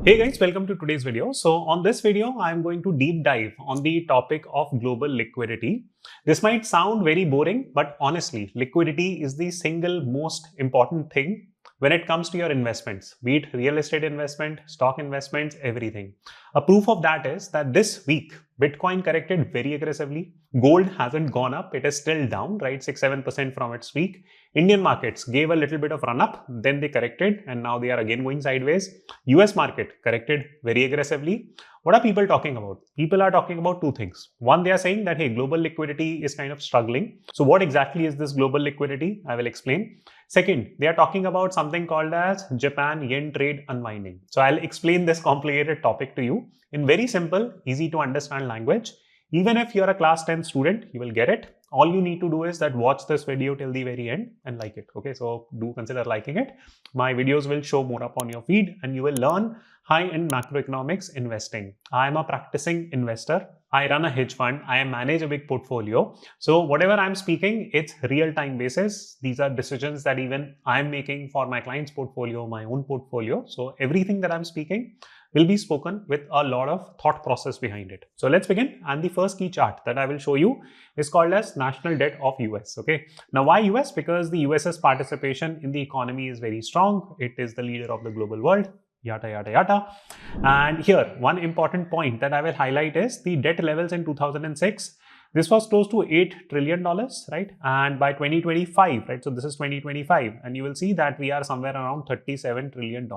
Hey guys, welcome to today's video. So on this video, I'm going to deep dive on the topic of global liquidity. This might sound very boring, but honestly, liquidity is the single most important thing when it comes to your investments, be it real estate investment, stock investments, everything. A proof of that is that this week, Bitcoin corrected very aggressively. Gold hasn't gone up. It is still down, right? 6-7% from its peak. Indian markets gave a little bit of run up, then they corrected, and now they are again going sideways. US market corrected very aggressively. What are people talking about? People are talking about two things. One, they are saying that, hey, global liquidity is kind of struggling. So what exactly is this global liquidity? I will explain. Second, they are talking about something called as Japan yen trade unwinding. So I'll explain this complicated topic to you in very simple, easy to understand language. Even if you're a class 10 student, you will get it. All you need to do is that watch this video till the very end and like it. Okay, so do consider liking it. My videos will show more up on your feed and you will learn high-end macroeconomics investing. I am a practicing investor. I run a hedge fund. I manage a big portfolio. So whatever I'm speaking, it's real-time basis. These are decisions that even I'm making for my client's portfolio, my own portfolio. So everything that I'm speaking will be spoken with a lot of thought process behind it. So let's begin. And the first key chart that I will show you is called as national debt of US. Okay. Now why US? Because the US's participation in the economy is very strong. It is the leader of the global world. Yada, yada, yada. And here, one important point that I will highlight is the debt levels in 2006. This was close to $8 trillion, right? And by 2025, right? So this is 2025. And you will see that we are somewhere around $37 trillion.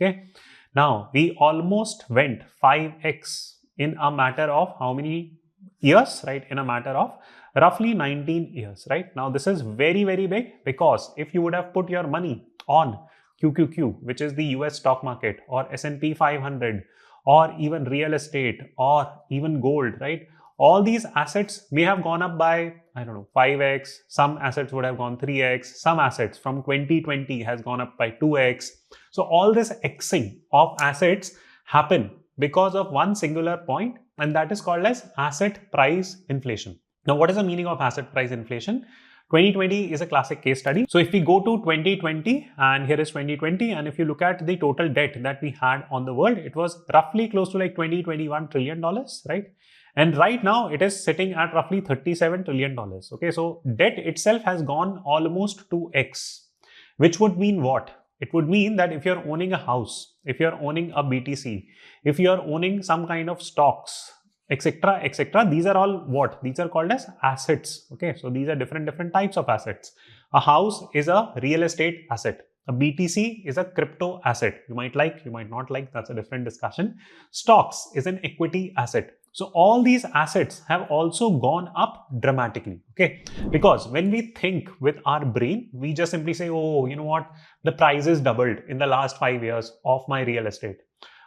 Okay. Now, we almost went 5x in a matter of how many years, right? In a matter of roughly 19 years, right? Now, this is very, very big because if you would have put your money on QQQ, which is the US stock market, or S&P 500, or even real estate, or even gold, right? All these assets may have gone up by, I don't know, 5x. Some assets would have gone 3x. Some assets from 2020 has gone up by 2x. So all this xing of assets happen because of one singular point, and that is called as asset price inflation. Now, what is the meaning of asset price inflation? 2020 is a classic case study. So if we go to 2020 and here is 2020, and if you look at the total debt that we had on the world, it was roughly close to like $21 trillion, right? And right now it is sitting at roughly $37 trillion. Okay, so debt itself has gone almost 2x, which would mean what? It would mean that if you're owning a house, if you're owning a BTC, if you're owning some kind of stocks, etc., etc., these are all what? These are called as assets. Okay, so these are different types of assets. A house is a real estate asset. A BTC is a crypto asset. You might like, you might not like, that's a different discussion. Stocks is an equity asset. So all these assets have also gone up dramatically, okay? Because when we think with our brain, we just simply say, oh, you know what? The prices doubled in the last 5 years of my real estate.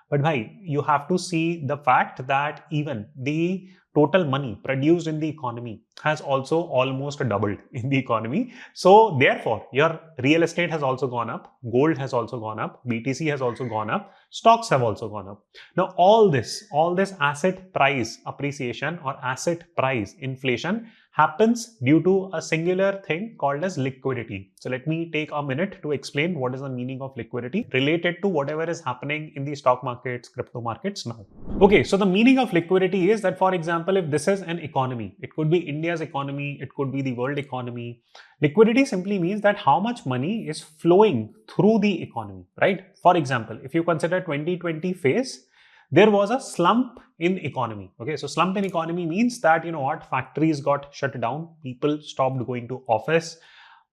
But bhai, you have to see the fact that even the total money produced in the economy has also almost doubled in the economy. So therefore, your real estate has also gone up, gold has also gone up, BTC has also gone up, stocks have also gone up. Now all this asset price appreciation or asset price inflation happens due to a singular thing called as liquidity. So let me take a minute to explain what is the meaning of liquidity related to whatever is happening in the stock markets, crypto markets now. Okay, so the meaning of liquidity is that, for example, if this is an economy, it could be India's economy, it could be the world economy. Liquidity simply means that how much money is flowing through the economy, right? For example, if you consider 2020 phase, there was a slump in economy. Okay, so slump in economy means that, you know what, factories got shut down, people stopped going to office,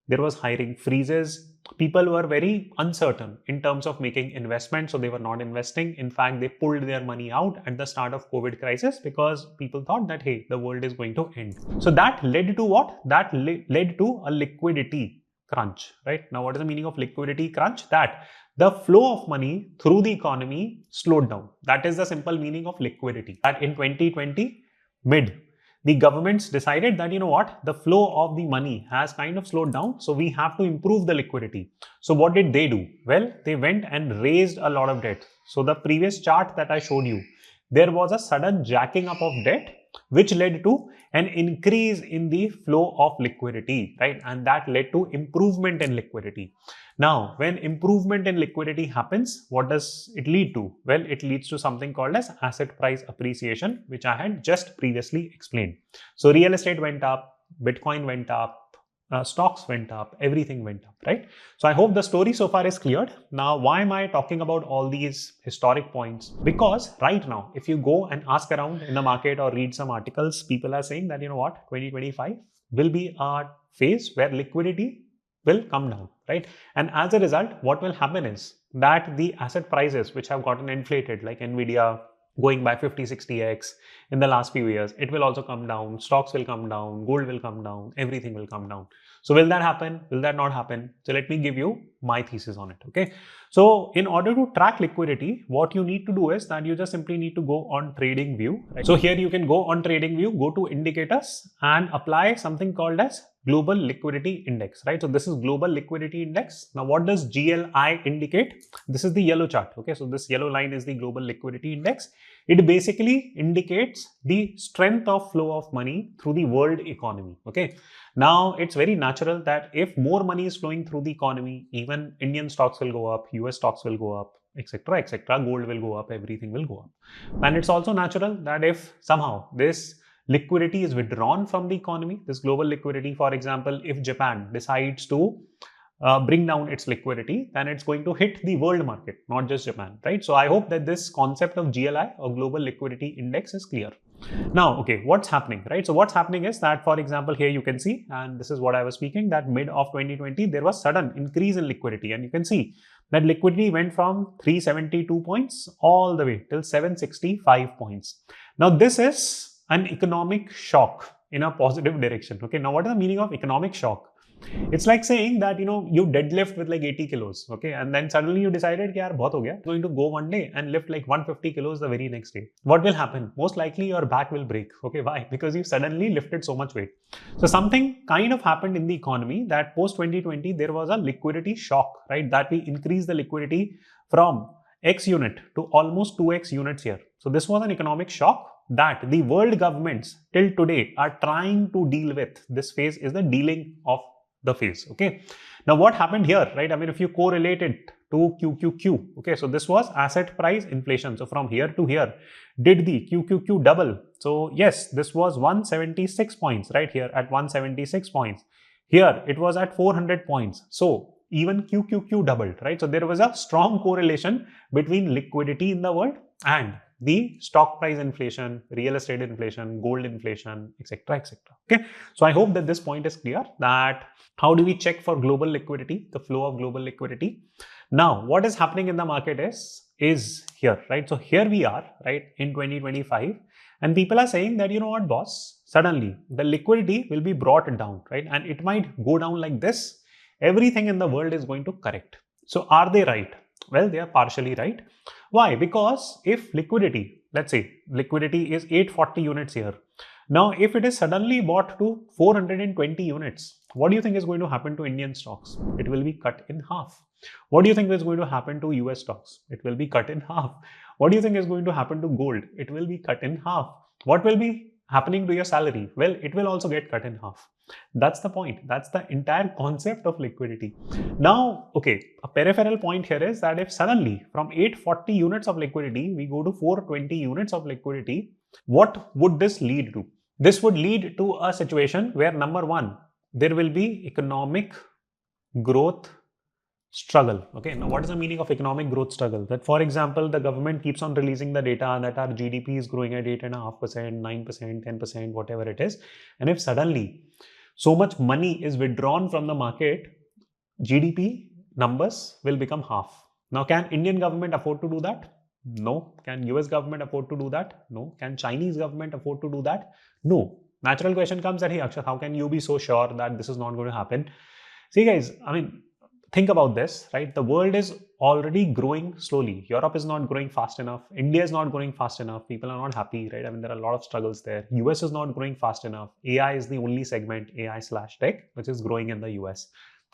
there was hiring freezes, people were very uncertain in terms of making investments, so they were not investing. In fact, they pulled their money out at the start of COVID crisis because people thought that, hey, the world is going to end. So that led to what? That led to a liquidity crunch, right? Now, what is the meaning of liquidity crunch? That the flow of money through the economy slowed down. That is the simple meaning of liquidity. That in 2020 mid, the governments decided that, you know what, the flow of the money has kind of slowed down, so we have to improve the liquidity. So what did they do? Well, they went and raised a lot of debt. So the previous chart that I showed you, there was a sudden jacking up of debt which led to an increase in the flow of liquidity, right? And that led to improvement in liquidity. Now, when improvement in liquidity happens, what does it lead to? Well, it leads to something called as asset price appreciation, which I had just previously explained. So real estate went up, Bitcoin went up, stocks went up, everything went up, right? So I hope the story so far is cleared. Now, why am I talking about all these historic points? Because right now, if you go and ask around in the market or read some articles, people are saying that, you know what, 2025 will be a phase where liquidity will come down, right? And as a result, what will happen is that the asset prices which have gotten inflated, like Nvidia going by 50-60x in the last few years, it will also come down, stocks will come down, gold will come down, everything will come down. So will that happen? Will that not happen? So let me give you my thesis on it, okay? So in order to track liquidity, what you need to do is that you just simply need to go on TradingView, right? So here you can go on TradingView, go to indicators and apply something called as global liquidity index, right? So this is global liquidity index. Now what does GLI indicate? This is the yellow chart, okay? So this yellow line is the global liquidity index. It basically indicates the strength of flow of money through the world economy, okay? Now it's very natural that if more money is flowing through the economy, even Indian stocks will go up, US stocks will go up, etc., etc., gold will go up, everything will go up. And it's also natural that if somehow this liquidity is withdrawn from the economy, this global liquidity, for example, if Japan decides to bring down its liquidity, then it's going to hit the world market, not just Japan, right? So I hope that this concept of GLI or global liquidity index is clear. Now, okay, what's happening, right? So what's happening is that, for example, here you can see, and this is what I was speaking, that mid of 2020, there was sudden increase in liquidity. And you can see that liquidity went from 372 points all the way till 765 points. Now, this is an economic shock in a positive direction. Okay, now what is the meaning of economic shock? It's like saying that, you know, you deadlift with like 80 kilos, okay, and then suddenly you decided, yaar, bahut ho gaya. I'm going to go one day and lift like 150 kilos the very next day. What will happen? Most likely your back will break. Okay, why? Because you suddenly lifted so much weight. So something kind of happened in the economy that post 2020 there was a liquidity shock, right? That we increased the liquidity from X unit to almost 2x units here. So this was an economic shock that the world governments till today are trying to deal with. This phase is the dealing of the phase, okay? Now what happened here, right? I mean, if you correlate it to QQQ, okay, so this was asset price inflation. So from here to here, did the QQQ double? So yes, this was 176 points, right here at 176 points. Here it was at 400 points. So even QQQ doubled, right? So there was a strong correlation between liquidity in the world and the stock price inflation, real estate inflation, gold inflation, etc., etc. Okay, so I hope that this point is clear, that how do we check for global liquidity, the flow of global liquidity. Now, what is happening in the market is here, right? So here we are, right, in 2025, and people are saying that, you know what, boss, suddenly the liquidity will be brought down, right? And it might go down like this. Everything in the world is going to correct. So are they right? Well, they are partially right. Why? Because if liquidity, let's say liquidity is 840 units here. Now, if it is suddenly bought to 420 units, what do you think is going to happen to Indian stocks? It will be cut in half. What do you think is going to happen to US stocks? It will be cut in half. What do you think is going to happen to gold? It will be cut in half. What will be happening to your salary? Well, it will also get cut in half. That's the point. That's the entire concept of liquidity. Now, okay, a peripheral point here is that if suddenly from 840 units of liquidity, we go to 420 units of liquidity, what would this lead to? This would lead to a situation where, number one, there will be economic growth struggle. Okay, now what is the meaning of economic growth struggle? That, for example, the government keeps on releasing the data that our GDP is growing at 8.5%, 9%, 10%, whatever it is. And if suddenly so much money is withdrawn from the market, GDP numbers will become half. Now, can Indian government afford to do that? No. Can US government afford to do that? No. Can Chinese government afford to do that? No. Natural question comes that, hey, Akshat, how can you be so sure that this is not going to happen? See, guys, I mean, think about this, right? The world is already growing slowly. Europe is not growing fast enough. India is not growing fast enough. People are not happy, right? I mean, there are a lot of struggles there. US is not growing fast enough. AI is the only segment, AI/tech, which is growing in the US.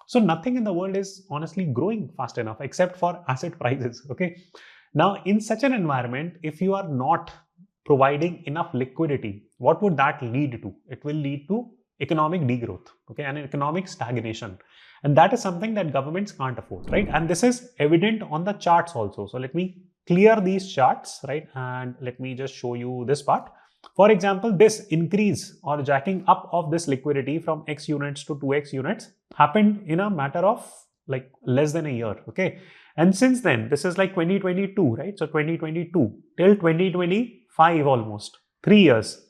So nothing in the world is honestly growing fast enough except for asset prices, okay? Now, in such an environment, if you are not providing enough liquidity, what would that lead to? It will lead to economic degrowth, okay, and economic stagnation. And that is something that governments can't afford, right? And this is evident on the charts also. So let me clear these charts, right? And let me just show you this part. For example, this increase or jacking up of this liquidity from X units to 2X units happened in a matter of like less than a year, okay? And since then, this is like 2022, right? So 2022 till 2025, almost 3 years,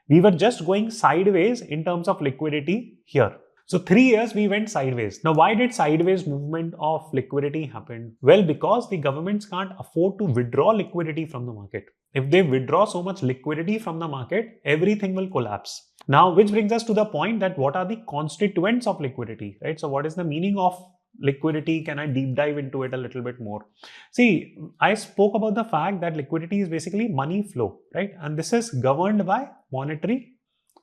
we were just going sideways in terms of liquidity here. So 3 years we went sideways. Now, why did sideways movement of liquidity happen? Well, because the governments can't afford to withdraw liquidity from the market. If they withdraw so much liquidity from the market, everything will collapse. Now, which brings us to the point that what are the constituents of liquidity, right? So what is the meaning of liquidity? Can I deep dive into it a little bit more? See, I spoke about the fact that liquidity is basically money flow, right? And this is governed by monetary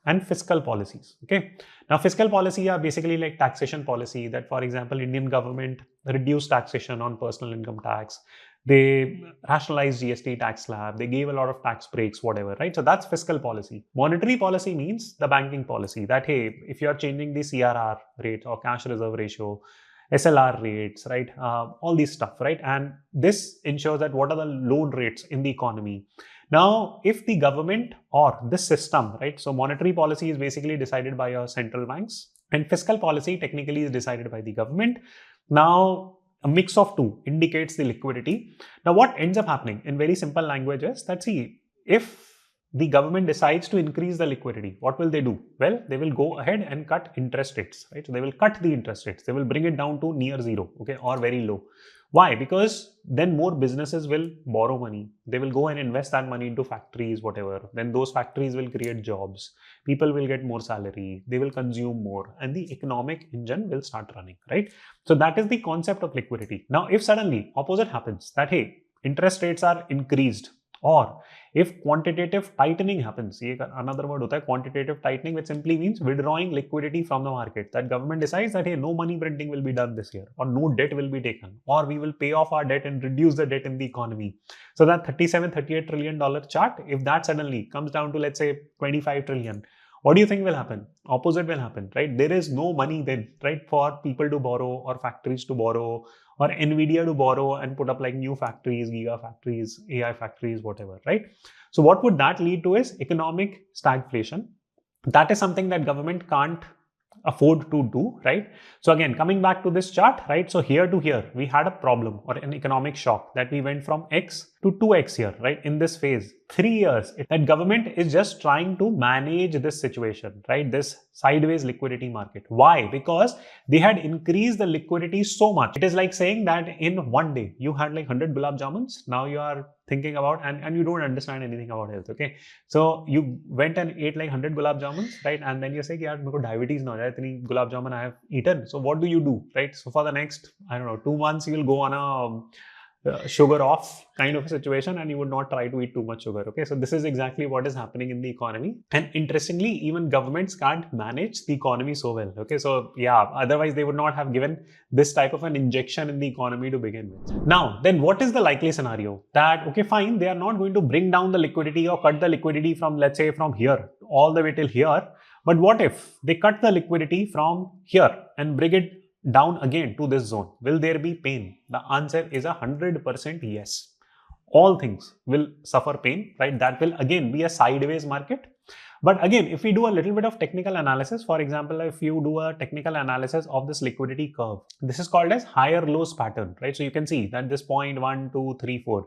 and fiscal policies, okay? Now, fiscal policy are basically like taxation policy that, for example, Indian government reduced taxation on personal income tax. They rationalized GST tax slab. They gave a lot of tax breaks, whatever, right? So that's fiscal policy. Monetary policy means the banking policy that, hey, if you're changing the CRR rate or cash reserve ratio, SLR rates, right? All these stuff, right? And this ensures that what are the loan rates in the economy. Now, if the government or this system, right? So monetary policy is basically decided by your central banks and fiscal policy technically is decided by the government. Now, a mix of two indicates the liquidity. Now, what ends up happening in very simple language is that, see, if the government decides to increase the liquidity, what will they do? Well, they will go ahead and cut interest rates, right? So they will cut the interest rates. They will bring it down to near zero, okay, or very low. Why? Because then more businesses will borrow money. They will go and invest that money into factories, whatever. Then those factories will create jobs. People will get more salary. They will consume more and the economic engine will start running, right? So that is the concept of liquidity. Now, if suddenly opposite happens that, hey, interest rates are increased, or if quantitative tightening happens, another word hota hai, quantitative tightening, which simply means withdrawing liquidity from the market. That government decides that, hey, no money printing will be done this year, or no debt will be taken, or we will pay off our debt and reduce the debt in the economy. So that $38 trillion chart, if that suddenly comes down to, let's say, 25 trillion, what do you think will happen? Opposite will happen, right? There is no money then, right, for people to borrow or factories to borrow or Nvidia to borrow and put up like new factories, giga factories, AI factories, whatever, right? So what would that lead to is economic stagflation. That is something that government can't afford to do, right? So again, coming back to this chart, right? So here to here, we had a problem or an economic shock that we went from X to 2X here, right? In this phase, 3 years, that government is just trying to manage this situation, right? This sideways liquidity market. Why? Because they had increased the liquidity so much. It is like saying that in one day, you had like 100 gulab jamuns. Now you are thinking about, and you don't understand anything about health, okay? So you went and ate like 100 gulab jamuns, right? And then you say, yaar, meko diabetes na ho jaye, itni gulab jamun I have eaten. So what do, right? So for the next, I don't know, 2 months, you will go on a sugar off kind of a situation and you would not try to eat too much sugar, okay? So this is exactly what is happening in the economy. And interestingly, even governments can't manage the economy so well, okay? So yeah, otherwise they would not have given this type of an injection in the economy to begin with. Now, then what is the likely scenario? That, okay, fine, they are not going to bring down the liquidity or cut the liquidity from, let's say, from here all the way till here. But what if they cut the liquidity from here and bring it down again to this zone? Will there be pain? The answer is 100% yes. All things will suffer pain, right? That will again be a sideways market. But again, if we do a little bit of technical analysis, for example, if you do a technical analysis of this liquidity curve, this is called as higher lows pattern, right? So you can see that this point 1, 2, 3, 4,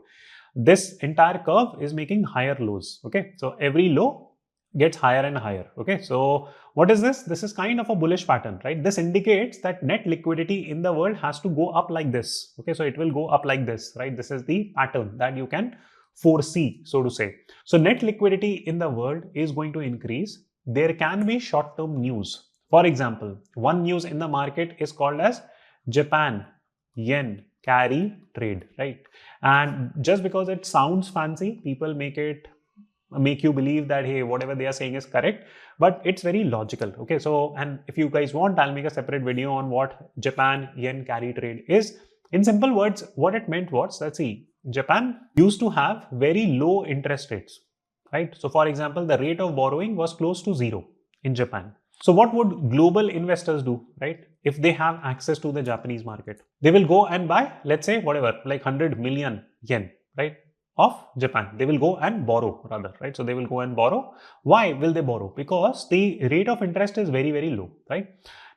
this entire curve is making higher lows, okay? So every low gets higher and higher, okay? So what is this? This is kind of a bullish pattern, right? This indicates that net liquidity in the world has to go up like this, okay? So it will go up like this, right? This is the pattern that you can foresee, so to say. So net liquidity in the world is going to increase. There can be short-term news. For example, one news in the market is called as Japan yen carry trade, right? And just because it sounds fancy, people make you believe that, hey, whatever they are saying is correct, but it's very logical, okay? So, and if you guys want, I'll make a separate video on what Japan yen carry trade is. In simple words, what it meant was, let's see, Japan used to have very low interest rates, right? So for example, the rate of borrowing was close to zero in Japan. So what would global investors do, right? If they have access to the Japanese market, they will go and buy, let's say, whatever, like 100 million yen, right? Of Japan. They will go and borrow rather, right? So they will go and borrow. Why will they borrow? Because the rate of interest is very, very low, right?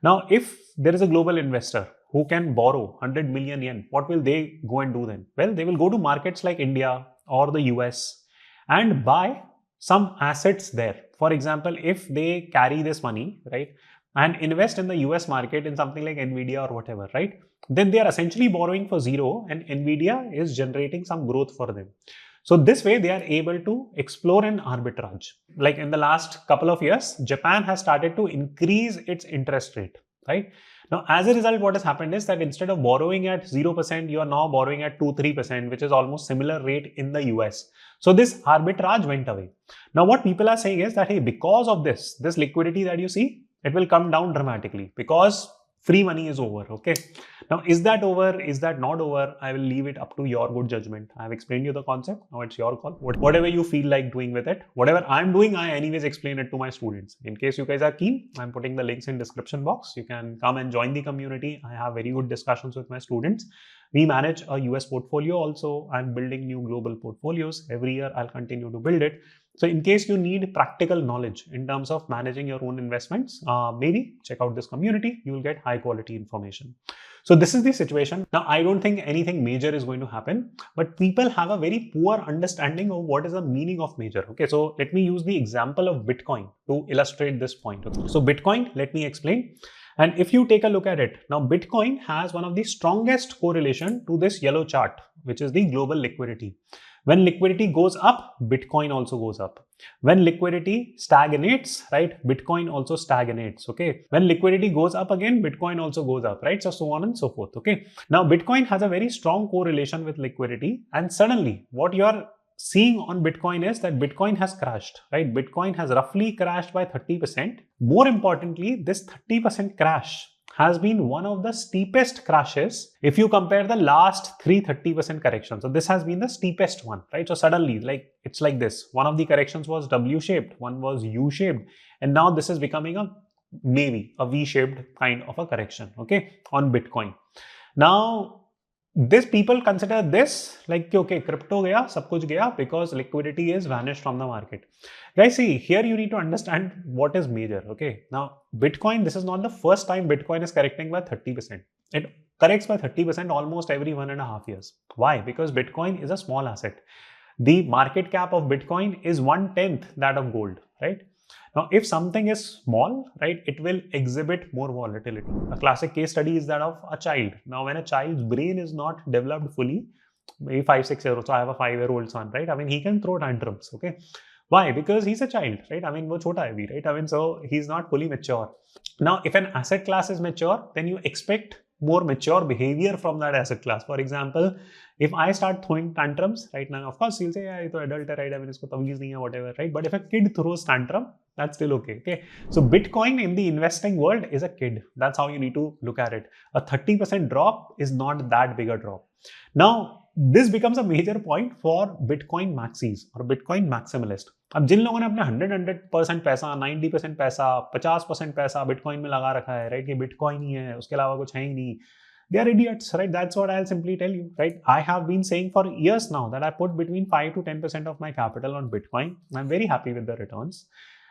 Now, if there is a global investor who can borrow 100 million yen, what will they go and do then? Well, they will go to markets like India or the US and buy some assets there. For example, if they carry this money, right, and invest in the US market in something like Nvidia or whatever, right, then they are essentially borrowing for zero and Nvidia is generating some growth for them. So this way they are able to explore an arbitrage. Like in the last couple of years, Japan has started to increase its interest rate, right? Now, as a result, what has happened is that instead of borrowing at 0%, you are now borrowing at 2-3%, which is almost similar rate in the US. So this arbitrage went away. Now, what people are saying is that, hey, because of this liquidity that you see, it will come down dramatically because free money is over, okay? Now, is that over? Is that not over? I will leave it up to your good judgment. I have explained you the concept. Now it's your call. Whatever you feel like doing with it, whatever I'm doing, I anyways explain it to my students. In case you guys are keen, I'm putting the links in description box. You can come and join the community. I have very good discussions with my students. We manage a US portfolio also. I'm building new global portfolios. Every year I'll continue to build it. So in case you need practical knowledge in terms of managing your own investments, maybe check out this community. You will get high quality information. So this is the situation. Now, I don't think anything major is going to happen, but people have a very poor understanding of what is the meaning of major. Okay, so let me use the example of Bitcoin to illustrate this point. Okay. So Bitcoin, let me explain. And if you take a look at it, now Bitcoin has one of the strongest correlation to this yellow chart, which is the global liquidity. When liquidity goes up, Bitcoin also goes up. When liquidity stagnates, right, Bitcoin also stagnates, okay? When liquidity goes up again, Bitcoin also goes up, right? So on and so forth, okay? Now, Bitcoin has a very strong correlation with liquidity, and suddenly what you are seeing on Bitcoin is that Bitcoin has crashed, right? Bitcoin has roughly crashed by 30%. More importantly, this 30% crash has been one of the steepest crashes if you compare the last 30% corrections. So this has been the steepest one, right? So suddenly, like, it's like this. One of the corrections was W-shaped, one was U-shaped, and now this is becoming maybe a V-shaped kind of a correction, okay, on Bitcoin. Now, this people consider this like, okay, crypto gaya, sab kuch gaya, because liquidity is vanished from the market. Guys, see, here you need to understand what is major, okay? Now, Bitcoin, this is not the first time Bitcoin is correcting by 30%. It corrects by 30% almost every 1.5 years. Why? Because Bitcoin is a small asset. The market cap of Bitcoin is 1/10 that of gold, right? Now, if something is small, right, it will exhibit more volatility. A classic case study is that of a child. Now, when a child's brain is not developed fully, maybe 5-6 years old, so I have a 5-year-old son, right? I mean, he can throw tantrums, okay? Why? Because he's a child, right? I mean, wo chota hai abhi, right? I mean, so he's not fully mature. Now, if an asset class is mature, then you expect more mature behavior from that asset class. For example, if I start throwing tantrums right now, of course, he'll say, yeah, it's adult, right? I mean, isko tamiz nahi hai, whatever, right? But if a kid throws tantrum, that's still okay, okay? So Bitcoin in the investing world is a kid. That's how you need to look at it. A 30% drop is not that big a drop. Now, this becomes a major point for Bitcoin maxis or Bitcoin maximalist. अब जिन लोगों ने अपने 100% पैसा, 90% पैसा, 50% पैसा bitcoin में लगा रखा है, राइट, कि बिटकॉइन ही है, उसके अलावा कुछ है ही नहीं, they are idiots, right? That's what I'll simply tell you, right? I have been saying for years now that I put between 5 to 10% of my capital on Bitcoin. I'm very happy with the returns.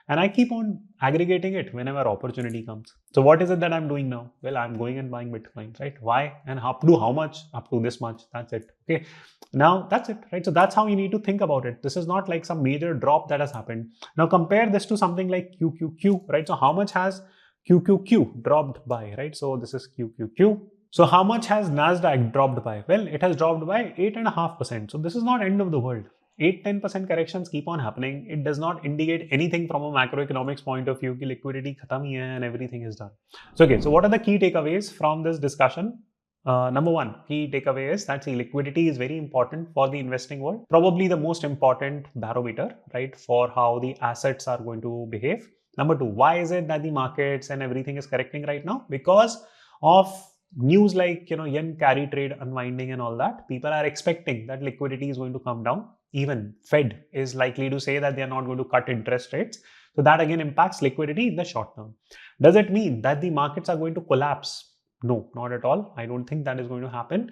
And I keep on aggregating it whenever opportunity comes. So what is it that I'm doing now? Well, I'm going and buying Bitcoin, right? Why? And up to how much? Up to this much. That's it. Okay. Now that's it, right? So that's how you need to think about it. This is not like some major drop that has happened. Now compare this to something like QQQ, right? So how much has QQQ dropped by, right? So this is QQQ. So how much has Nasdaq dropped by? Well, it has dropped by 8.5%. So this is not end of the world. 8-10% corrections keep on happening. It does not indicate anything from a macroeconomics point of view कि liquidity खत्म ही है and everything is done. So okay, so what are the key takeaways from this discussion? Number one, key takeaway is that liquidity is very important for the investing world. Probably the most important barometer, right, for how the assets are going to behave. Number two, why is it that the markets and everything is correcting right now? Because of news like, yen carry trade unwinding and all that. People are expecting that liquidity is going to come down. even Fed is likely to say that they are not going to cut interest rates. So that again impacts liquidity in the short term. Does it mean that the markets are going to collapse? No, not at all. I don't think that is going to happen.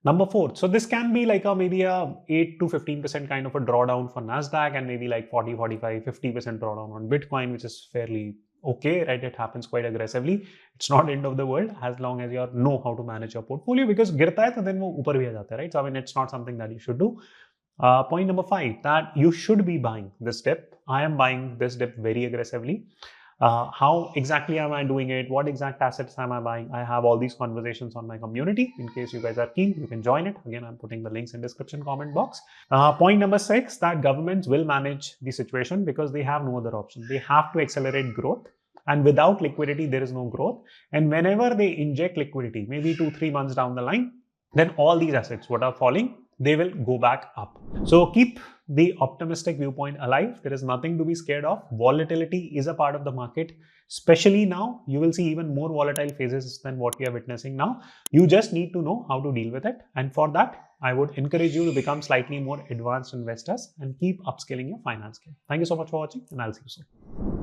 Number 4, so this can be like maybe a 8 to 15% kind of a drawdown for Nasdaq, and maybe like 40, 45, 50% drawdown on Bitcoin, which is fairly okay, right? It happens quite aggressively. It's not end of the world as long as you know how to manage your portfolio, because गिरता है तो then वो ऊपर भी आ जाता है, right? So I mean, it's not something that you should do. Point number 5, that you should be buying this dip. I am buying this dip very aggressively. How exactly am I doing it? What exact assets am I buying? I have all these conversations on my community. In case you guys are keen, you can join it. Again, I'm putting the links in description comment box. Point number 6, that governments will manage the situation because they have no other option. They have to accelerate growth. And without liquidity, there is no growth. And whenever they inject liquidity, maybe 2-3 months down the line, then all these assets, what are falling, they will go back up. So keep the optimistic viewpoint alive. There is nothing to be scared of. Volatility is a part of the market, especially now. You will see even more volatile phases than what we are witnessing now. You just need to know how to deal with it. And for that, I would encourage you to become slightly more advanced investors and keep upscaling your finance game. Thank you so much for watching, and I'll see you soon.